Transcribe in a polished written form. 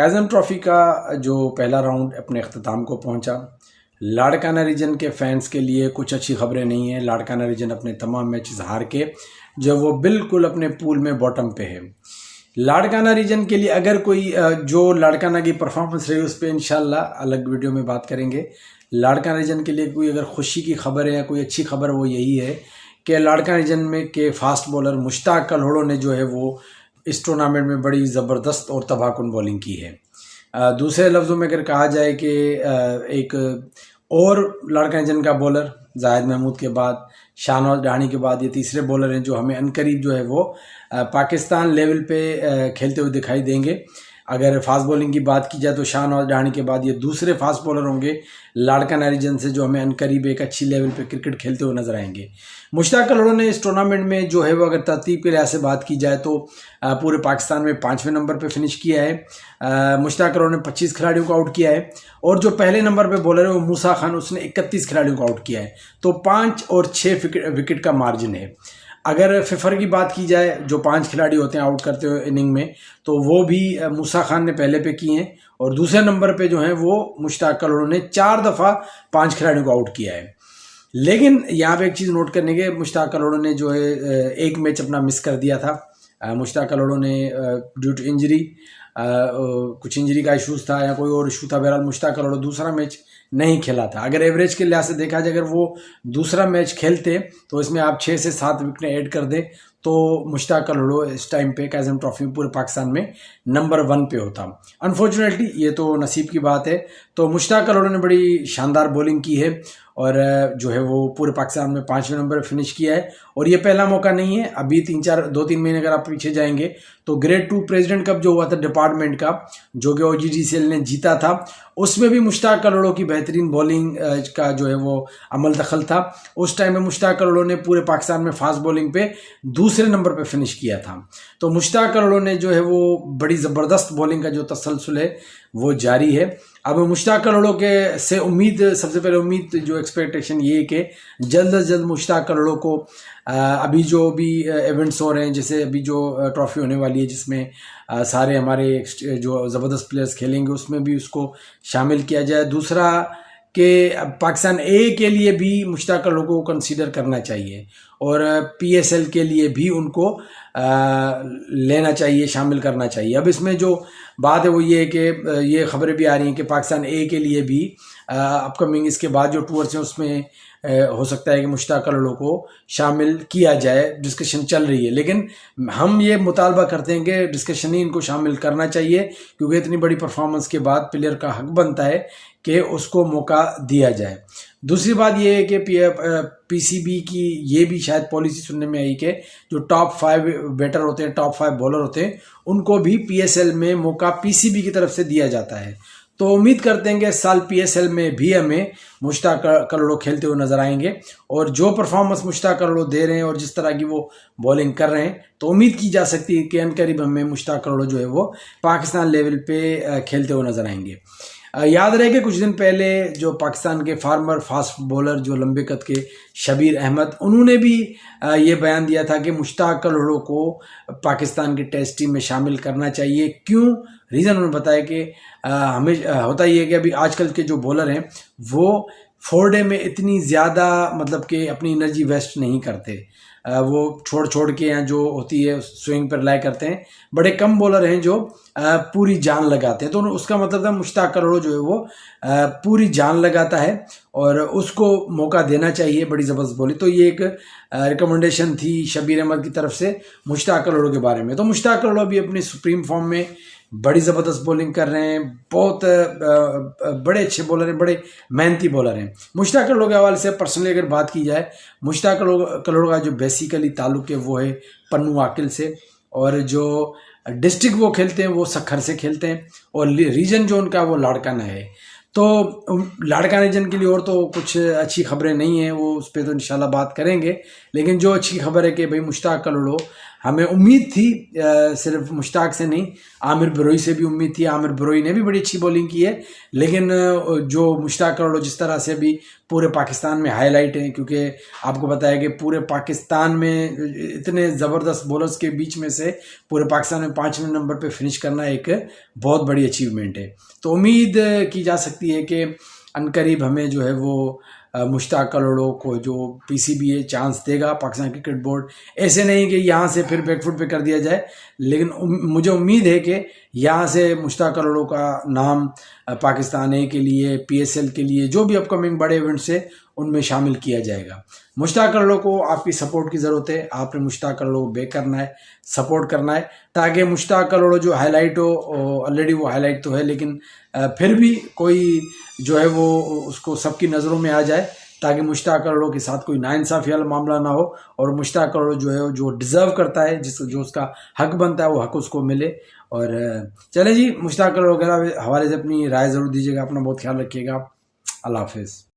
काज़म trophy का जो पहला राउंड अपने अख्ताम को पहुंचा, लाड़काना रीजन के फैंस के लिए कुछ अच्छी खबरें नहीं हैं। लाड़काना रीजन अपने तमाम मैचेस हार के जो वो बिल्कुल अपने पूल में बॉटम पे है। लाड़काना रीजन के लिए अगर कोई जो लाड़काना की परफॉर्मेंस रही उस पर इंशाल्लाह अलग वीडियो में बात करेंगे। लाड़काना रीजन के लिए कोई अगर खुशी की खबर है या कोई अच्छी खबर वो यही है कि लाड़काना रीजन में के फास्ट बॉलर मुश्ताक कल्होड़ो ने जो है वो इस टूर्नामेंट में बड़ी ज़बरदस्त और तबाहकुन बॉलिंग की है। दूसरे लफ्ज़ों में अगर कहा जाए कि एक और लाड़काना रीजन का बॉलर जाहिद महमूद के बाद, शाहनवाज डहानी के बाद ये तीसरे बॉलर हैं जो हमें अनकरीब जो है वो पाकिस्तान लेवल पे खेलते हुए दिखाई देंगे। अगर फास्ट बॉलिंग की बात की जाए तो शाहनवाज डहानी के बाद ये दूसरे फास्ट बॉलर होंगे लाड़काना रीजन से जो हमें अनकरीब एक अच्छी लेवल पे क्रिकेट खेलते हुए नजर आएंगे। मुश्ताक कल्होड़ो ने इस टूर्नामेंट में जो है वो अगर तरतीब के लिहाज से बात की जाए तो पूरे पाकिस्तान में 5वें नंबर पे फिनिश किया है। मुश्ताक कल्होड़ो ने 25 खिलाड़ियों को आउट किया है और जो पहले नंबर पे बॉलर है वो मूसा खान, उसने 31 खिलाड़ियों को आउट किया है। तो 5 और 6 विकेट का मार्जिन है। अगर फिफर की बात की जाए जो 5 खिलाड़ी होते हैं आउट करते हुए इनिंग में, तो वो भी मूसा खान ने पहले पे किए हैं और दूसरे नंबर पे जो है वो मुश्ताक कल्होड़ो ने 4 दफ़ा 5 खिलाड़ियों को आउट किया है। लेकिन यहाँ पे एक चीज़ नोट करने के, मुश्ताक कल्होड़ो ने जो है एक मैच अपना मिस कर दिया था। मुश्ताक कल्होड़ो ने ड्यू टू इंजरी, कुछ इंजरी का इशूज़ था या कोई और इशू था, बहरहाल मुश्ताक कल्होड़ो दूसरा मैच नहीं खेला था। अगर एवरेज के लिहाज से देखा जाए, अगर वो दूसरा मैच खेलते तो इसमें आप 6 से 7 विकेटें ऐड कर दें तो मुश्ताक कल्होड़ो इस टाइम पे काज़म ट्रॉफी में पूरे पाकिस्तान में नंबर 1 पे होता। अनफॉर्चुनेटली ये तो नसीब की बात है। तो मुश्ताक कल्होड़ो ने बड़ी शानदार बॉलिंग की है और जो है वो पूरे पाकिस्तान में 5वें नंबर पर फिनिश किया है। और ये पहला मौका नहीं है। अभी 2-3 महीने अगर आप पीछे जाएंगे तो ग्रेड 2 प्रेसिडेंट कप जो हुआ था डिपार्टमेंट का, जो कि OGDCL ने जीता था, उसमें भी मुश्ताक कल्होड़ो की बेहतरीन बॉलिंग का जो है वो अमल दखल था। उस टाइम में मुश्ताक कल्होड़ो ने पूरे पाकिस्तान में फास्ट बॉलिंग पे दूसरे नंबर पे फिनिश किया था। तो मुश्ताक कल्होड़ो ने जो है वो बड़ी ज़बरदस्त बॉलिंग का जो तसलसल है वो जारी है। अब मुश्ताक कल्होड़ो के से उम्मीद, सबसे पहले उम्मीद जो एक्सपेक्टेशन ये है कि जल्द अज जल्द मुश्ताक कल्होड़ो को अभी जो भी इवेंट्स हो रहे हैं, जैसे अभी जो ट्रॉफी होने वाली है जिसमें सारे हमारे जो ज़बरदस्त प्लेयर्स खेलेंगे उसमें भी उसको शामिल किया जाए। दूसरा कि पाकिस्तान ए के लिए भी मुश्ताक कल्होड़ो को कंसीडर करना चाहिए और PSL के लिए भी उनको लेना चाहिए, शामिल करना चाहिए। अब इसमें जो बात है वो ये है कि ये खबरें भी आ रही हैं कि पाकिस्तान ए के लिए भी अपकमिंग इसके बाद जो टूर्स हैं उसमें हो सकता है कि मुश्ताक कल्होड़ो को शामिल किया जाए। डिस्कशन चल रही है, लेकिन हम ये मुतालबा करते हैं कि डिस्कशन ही इनको शामिल करना चाहिए क्योंकि इतनी बड़ी परफॉर्मेंस के बाद प्लेयर का हक बनता है कि उसको मौका दिया जाए। दूसरी बात ये है कि PCB की ये भी शायद पॉलिसी सुनने में आई कि जो टॉप 5 बैटर होते हैं, टॉप 5 बॉलर होते हैं, उनको भी PSL में मौका PCB की तरफ से दिया जाता है। तो उम्मीद करते हैं कि इस साल PSL में भी हमें मुश्ताक कल्होड़ो खेलते हुए नजर आएंगे और जो परफॉर्मेंस मुश्ताक कल्होड़ो दे रहे हैं और जिस तरह की वो बॉलिंग कर रहे हैं तो उम्मीद की जा सकती है कि अनकरीब हमें मुश्ताक कल्होड़ो जो है वो पाकिस्तान लेवल पे खेलते हुए नजर आएंगे। याद रहे कि कुछ दिन पहले जो पाकिस्तान के फार्मर फास्ट बॉलर जो लंबे कद के शबीर अहमद, उन्होंने भी ये बयान दिया था कि मुश्ताक कल्होड़ो को पाकिस्तान की टेस्ट टीम में शामिल करना चाहिए। क्यों? रीज़न उन्होंने बताया कि हमें होता ही है कि अभी आजकल के जो बॉलर हैं वो 4 डे में इतनी ज़्यादा मतलब कि अपनी एनर्जी वेस्ट नहीं करते, वो छोड़ के यहाँ जो होती है स्विंग पर रिलाई करते हैं। बड़े कम बॉलर हैं जो पूरी जान लगाते हैं। तो उसका मतलब था मुश्ताक कल्होड़ो जो है वो पूरी जान लगाता है और उसको मौका देना चाहिए बड़ी ज़बरदस्त बॉलिंग। तो ये एक रिकमेंडेशन थी शबीर अहमद की तरफ से मुश्ताक कल्होड़ो के बारे में। तो मुश्ताक कल्होड़ो भी अपनी सुप्रीम फॉर्म में बड़ी ज़बरदस्त बॉलिंग कर रहे हैं, बहुत बड़े अच्छे बॉलर हैं, बड़े मेहनती बॉलर हैं। मुश्ताक कल्होड़ो के हवाले से पर्सनली अगर बात की जाए, मुश्ताक कल्होड़ो का जो बेसिकली ताल्लुक़ है वो है पन्नू आकिल से और जो डिस्ट्रिक्ट वो खेलते हैं वो सखर से खेलते हैं और रीजन जो उनका वो लाड़काना है। तो लाड़काना रीजन के लिए और तो कुछ अच्छी खबरें नहीं हैं, वो उस पर तो इंशाल्लाह बात करेंगे। लेकिन जो अच्छी खबर है कि भाई मुश्ताक कल्होड़ो हमें उम्मीद थी सिर्फ मुश्ताक से नहीं, आमिर बरोई से भी उम्मीद थी। आमिर बरोई ने भी बड़ी अच्छी बॉलिंग की है, लेकिन जो मुश्ताक करोड़ो जिस तरह से भी पूरे पाकिस्तान में हाईलाइट हैं, क्योंकि आपको पता है कि पूरे पाकिस्तान में इतने ज़बरदस्त बॉलर्स के बीच में से पूरे पाकिस्तान में 5वें नंबर पे फिनिश करना एक बहुत बड़ी अचीवमेंट है। तो उम्मीद की जा सकती है कि अनकरीब हमें जो है वो मुश्ताक करोड़ो को जो पीसीबी चांस देगा, पाकिस्तान क्रिकेट बोर्ड। ऐसे नहीं कि यहाँ से फिर बैकफुट पे कर दिया जाए, लेकिन मुझे उम्मीद है कि यहाँ से मुश्ताक करोड़ो का नाम पाकिस्तान ए के लिए, पीएसएल के लिए, जो भी अपकमिंग बड़े इवेंट्स है उनमें शामिल किया जाएगा। मुश्ताक करोड़ो को आपकी सपोर्ट की ज़रूरत है। आपने मुश्ताक करोड़ो को बैक करना है, सपोर्ट करना है, ताकि मुश्ताक करोड़ो जो हाईलाइट हो, ऑलरेडी वो हाईलाइट तो है, लेकिन फिर भी कोई जो है वो उसको सबकी नज़रों में आ जाए, ताकि मुश्ताक करोड़ो के साथ कोई नाइंसाफ़ी वाला मामला ना हो और मुश्ताक करोड़ो जो है जो डिज़र्व करता है, जो उसका हक बनता है, वो हक उसको मिले। और चले जी, मुश्ताक करोड़ो वगैरह हवाले से अपनी राय ज़रूर दीजिएगा। अपना बहुत ख्याल रखिएगा। अल्लाह हाफिज़।